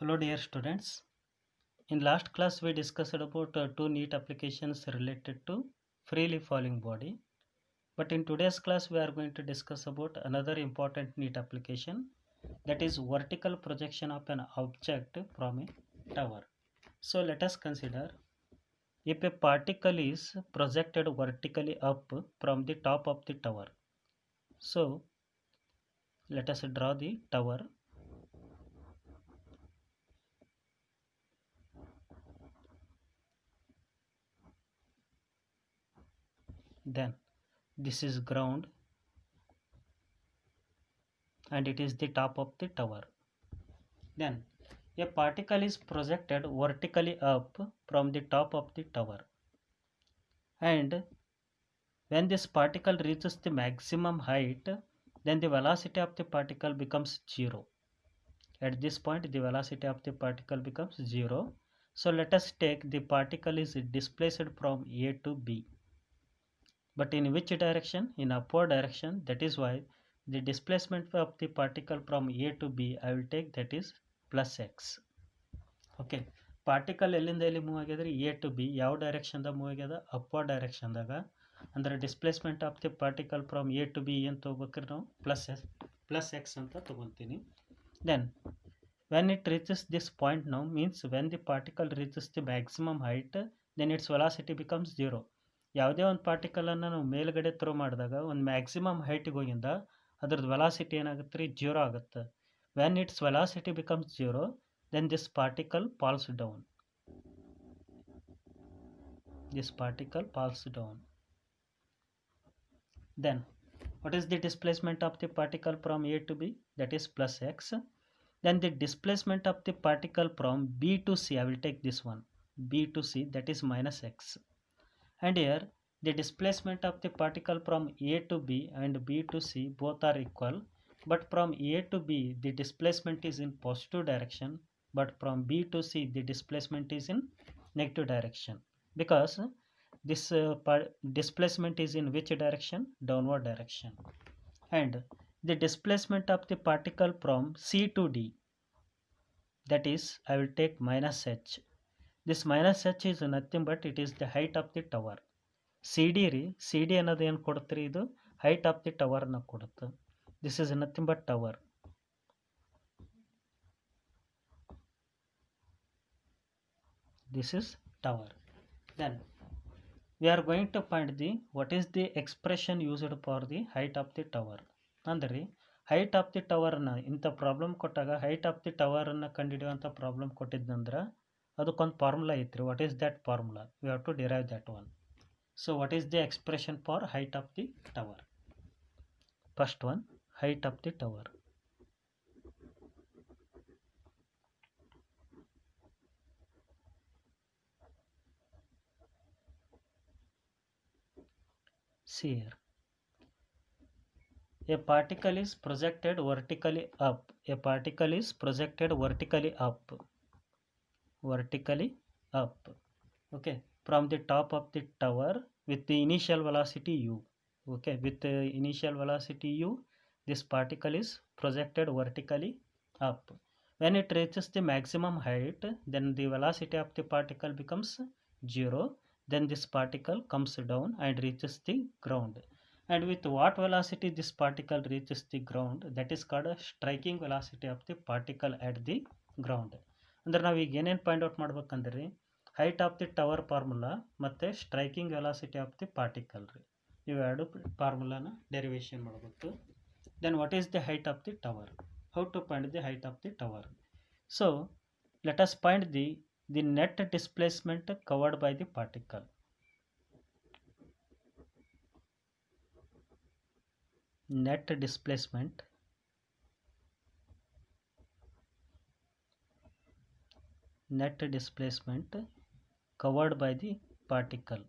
Hello dear students. In last class we discussed about two neat applications related to freely falling body. But in today's class we are going to discuss about another important neat application, that is vertical projection of an object from a tower. So let us consider, if a particle is projected vertically up from the top of the tower. So let us draw the tower. Then this is ground and it is the top of the tower. Then a particle is projected vertically up from the top of the tower, and when this particle reaches the maximum height, then the velocity of the particle becomes 0. At this point the velocity of the particle becomes 0. So let us take the particle is displaced from A to B, but in which direction? In upward direction. That is why the displacement of the particle from A to B I will take, that is plus x. Okay, particle ಎಲ್ಲಿಂದ ಎಲ್ಲಿ move ಆಗ್ಯದ್ರಿ? A to B. ಯಾವ ಡೈರೆಕ್ಷನ್ದಾಗ move ಆಗ್ಯದ? Upward ಡೈರೆಕ್ಷನ್ದಾಗ. ಅಂದರೆ displacement of the particle from A to B ಏನು ತೊಗೋಬೇಕ್ರಿ ನಾವು? ಪ್ಲಸ್ ಎಕ್ಸ್ ಅಂತ ತೊಗೊತೀನಿ. Then when it reaches this point now, means when the particle reaches the maximum height, then its velocity becomes 0. ಯಾವುದೇ ಒಂದು ಪಾರ್ಟಿಕಲನ್ನು ನಾವು ಮೇಲ್ಗಡೆ ಥ್ರೋ ಮಾಡಿದಾಗ ಒಂದು ಮ್ಯಾಕ್ಸಿಮಮ್ ಹೈಟಿಗೆ ಹೋಗಿಂದ ಅದ್ರದ್ದು ವೆಲಾಸಿಟಿ ಏನಾಗುತ್ತೆ ರೀ? 0 ಆಗುತ್ತೆ. When it's velocity becomes 0, then this particle falls down. This particle falls down. Then what is the displacement of the particle from A to B? That is plus x. Then the displacement of the particle from B to C, I will take this one, B to C, that is minus x. And here the displacement of the particle from A to B and B to C both are equal, but from A to B the displacement is in positive direction, but from B to C the displacement is in negative direction, because this displacement is in which direction? Downward direction. And the displacement of the particle from C to D, that is I will take minus h. This minus h is nothing but it is the height of the tower. CD ರೀ, CD ಅನ್ನೋದು ಏನು ಕೊಡುತ್ತೆ ರೀ? ಇದು height of the ಟವರ್ನ ಕೊಡುತ್ತೆ. This is nothing but tower. This is tower. Then we are going to find the what is the expression used for the height of the tower. ಅಂದರೆ height of the ಟವರ್ನ ಇಂಥ problem ಕೊಟ್ಟಾಗ height of the ಟವರನ್ನು ಕಂಡುಹಿಡಿಯುವಂಥ problem ಕೊಟ್ಟಿದ್ದಂದ್ರೆ ಅದಕ್ಕೊಂದು formula ಐತ್ರಿ. What is that formula? We have to derive that one. So what is the expression for height of the tower? First one, height of the tower. See here, a particle is projected vertically up. A particle is projected vertically up. Vertically up. Okay, from the top of the tower with the initial velocity u. Okay, with the initial velocity u, this particle is projected vertically up. When it reaches the maximum height, then the velocity of the particle becomes 0. Then this particle comes down and reaches the ground. And with what velocity this particle reaches the ground, that is called a striking velocity of the particle at the ground. ಅಂದ್ರೆ ನಾವು ಈಗ ಏನೇನು point out ಮಾಡ್ಬೇಕಂದ್ರೆ height of the tower formula ಮತ್ತು striking velocity of the particle ರೀ, ಇವೆರಡು ಫಾರ್ಮುಲಾನ derivation ಮಾಡಬೇಕು. Then what is the height of the tower? How to find the height of the tower? So let us find the net displacement covered by the particle. Net displacement covered by the particle.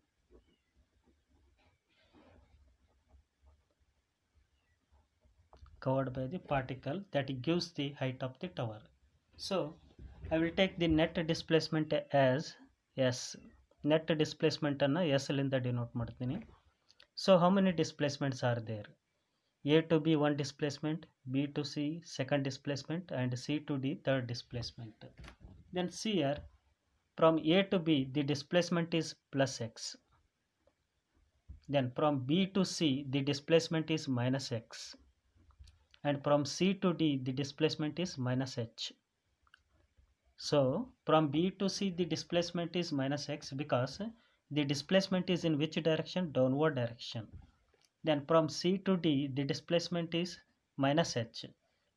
Covered by the particle that gives the height of the tower. So I will take the net displacement as S. Net displacement ಅನ್ನು S ಲಿಂದ denote ಮಾಡ್ತೀನಿ. So how many displacements are there? A to B one displacement, B to C second displacement, and C to D third displacement. Then see here, from A to B the displacement is plus x. Then from B to C the displacement is minus x. And from C to D the displacement is minus h. So from B to C the displacement is minus x because the displacement is in which direction? Downward direction. Then from C to D the displacement is minus h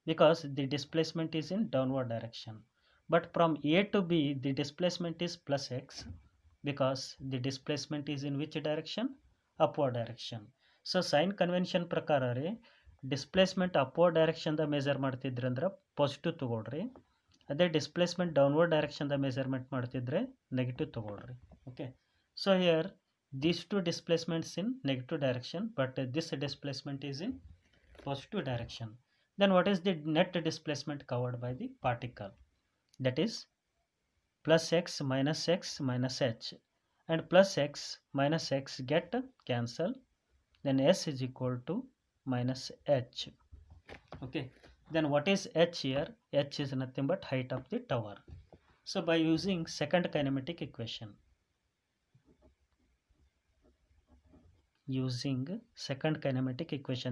because the displacement is in downward direction. But from A to B the displacement is plus x because the displacement is in which direction? Upward direction. So sign convention ಪ್ರಕಾರ ರೀ displacement upward ಡೈರೆಕ್ಷನ್ದ measure ಮಾಡ್ತಿದ್ರಿ ಅಂದ್ರೆ positive ತಗೊಳ್ರಿ, ಅದೇ displacement downward ಡೈರೆಕ್ಷನ್ದ measurement ಮಾಡ್ತಿದ್ರೆ negative ತಗೊಳ್ರಿ. Okay, so here these two displacements in negative direction, but this displacement is in positive direction. Then what is the net displacement covered by the particle? That is plus x minus h, and plus x minus x get cancel, then s is equal to minus h. Okay, then what is h here? H is nothing but height of the tower. So by using second kinematic equation,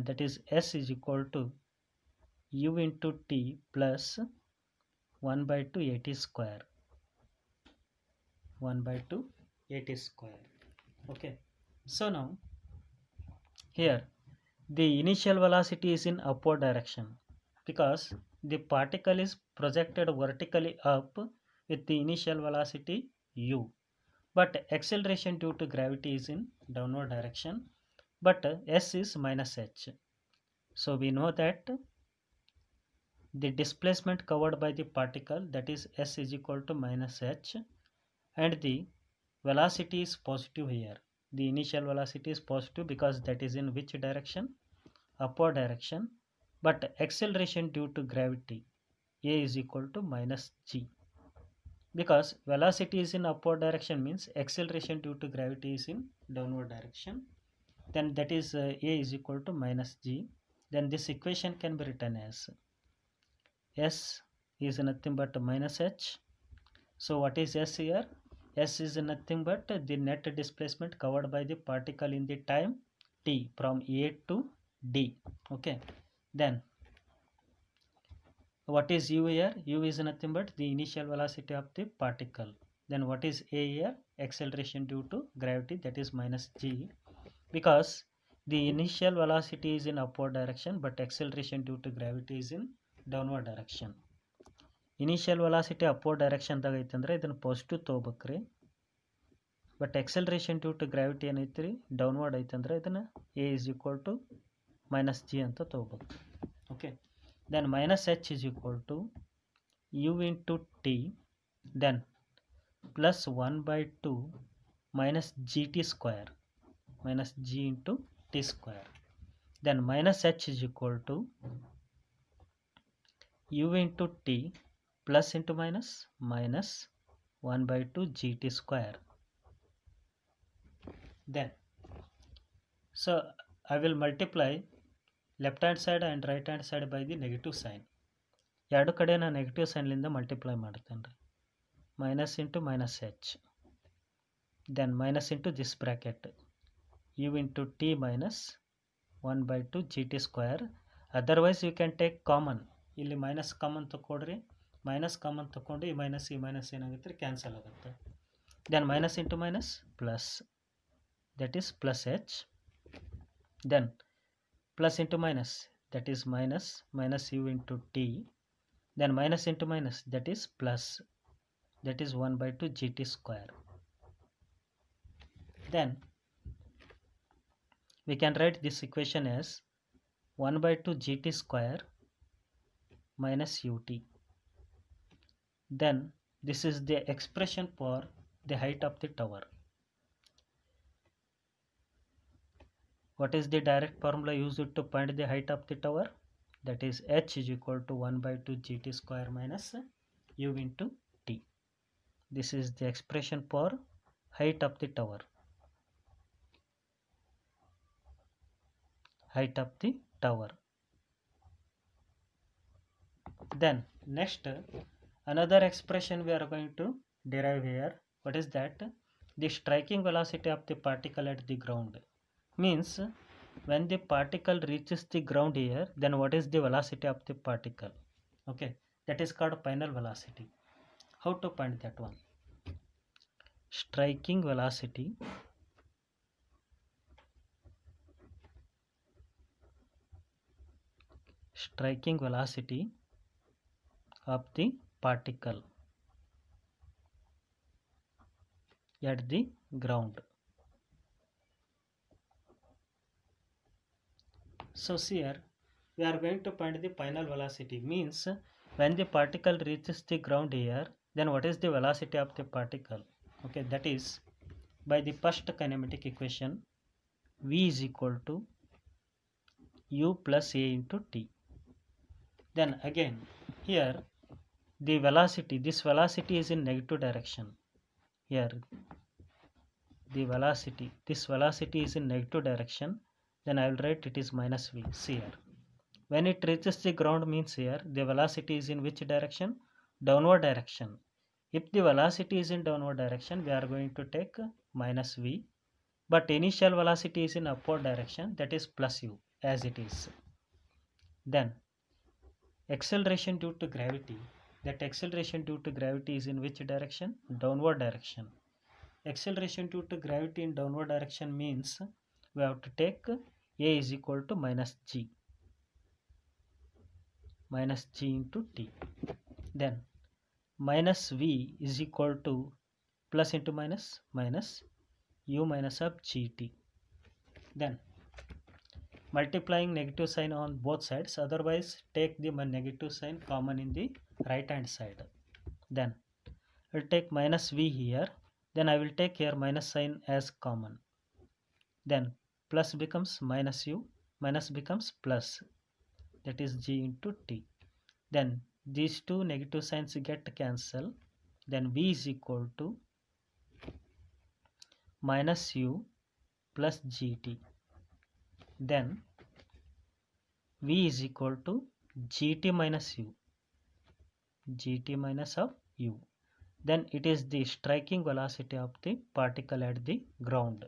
that is s is equal to u into t plus 1 by 2 at square, 1 by 2 at square. Okay, so now here the initial velocity is in upward direction because the particle is projected vertically up with the initial velocity u, but acceleration due to gravity is in downward direction, but s is minus h. So we know that the displacement covered by the particle, that is s is equal to minus h, and the velocity is positive here. The initial velocity is positive because that is in which direction? Upward direction, but acceleration due to gravity a is equal to minus g, because velocity is in upward direction means acceleration due to gravity is in downward direction, then that is a is equal to minus g. Then this equation can be written as s is nothing but minus h. So what is s here? S is nothing but the net displacement covered by the particle in the time t from A to D. Okay, then what is u here? U is nothing but the initial velocity of the particle. Then what is a here? Acceleration due to gravity, that is minus g, because the initial velocity is in upward direction but acceleration due to gravity is in downward direction. Initial velocity upward direction ದಾಗ ಐತಂದ್ರೆ ಇದನ್ನು positive ತೊಗೋಬೇಕ್ರಿ, but acceleration due to gravity ಏನೈತ್ರಿ downward ಐತಂದ್ರೆ ಇದನ್ನು a is equal to minus g ಅಂತ ತೊಗೋಬೇಕು. Okay, then minus h is equal to u into t, then plus 1 by 2 minus gt square, minus g into t square. Then minus h is equal to u into t plus into minus minus 1 by 2 gt square. Then so I will multiply left hand side and right hand side by the negative sign. ಎರಡು ಕಡೆ ನಾನು negative ಸೈನ್ಲಿಂದ multiply ಮಾಡ್ತೇನೆ ರೀ. Minus into minus H, then minus into this bracket U into T minus 1 by 2 G T square. Otherwise you can take common, ಇಲ್ಲಿ minus common ತಗೊಳ್ರಿ, minus common ತಗೊಂಡು ಈ minus ಏನಾಗುತ್ತೆ ಕ್ಯಾನ್ಸಲ್ ಆಗುತ್ತೆ. Then minus into minus plus, that is plus h, then plus into minus, that is minus u into t, then minus into minus, that is plus, that is 1 by 2 gt square. Then we can write this equation as 1 by 2 gt square minus ut. Then this is the expression for the height of the tower. What is the direct formula used to find the height of the tower? That is h is equal to 1 by 2 gt square minus u into t. This is the expression for height of the tower. Height of the tower. Then next, another expression we are going to derive here. What is that? The striking velocity of the particle at the ground. Means when the particle reaches the ground here, then what is the velocity of the particle? Okay, that is called final velocity. How to find that one? Striking velocity of the particle at the ground. So here we are going to find the final velocity. Means when the particle reaches the ground here, then what is the velocity of the particle? Okay, that is by the first kinematic equation, v is equal to u plus a into t. Then again here the velocity, this velocity is in negative direction. Here this velocity is in negative direction, then I will write it is minus v. See here, when it reaches the ground means here the velocity is in which direction? Downward direction. If the velocity is in downward direction, we are going to take minus v, but initial velocity is in upward direction, that is plus u as it is. Then acceleration due to gravity, that acceleration due to gravity is in which direction? Downward direction. Acceleration due to gravity in downward direction means we have to take a is equal to minus g into t. Then minus v is equal to plus into minus u minus of gt. Then multiplying negative sign on both sides, otherwise take the negative sign common in the right hand side. Then I will take minus v here, then I will take here minus sign as common. Then plus becomes minus u, minus becomes plus, that is g into t. Then these two negative signs get cancelled. Then v is equal to minus u plus gt. Then v is equal to gt minus u, gt minus of u. Then it is the striking velocity of the particle at the ground.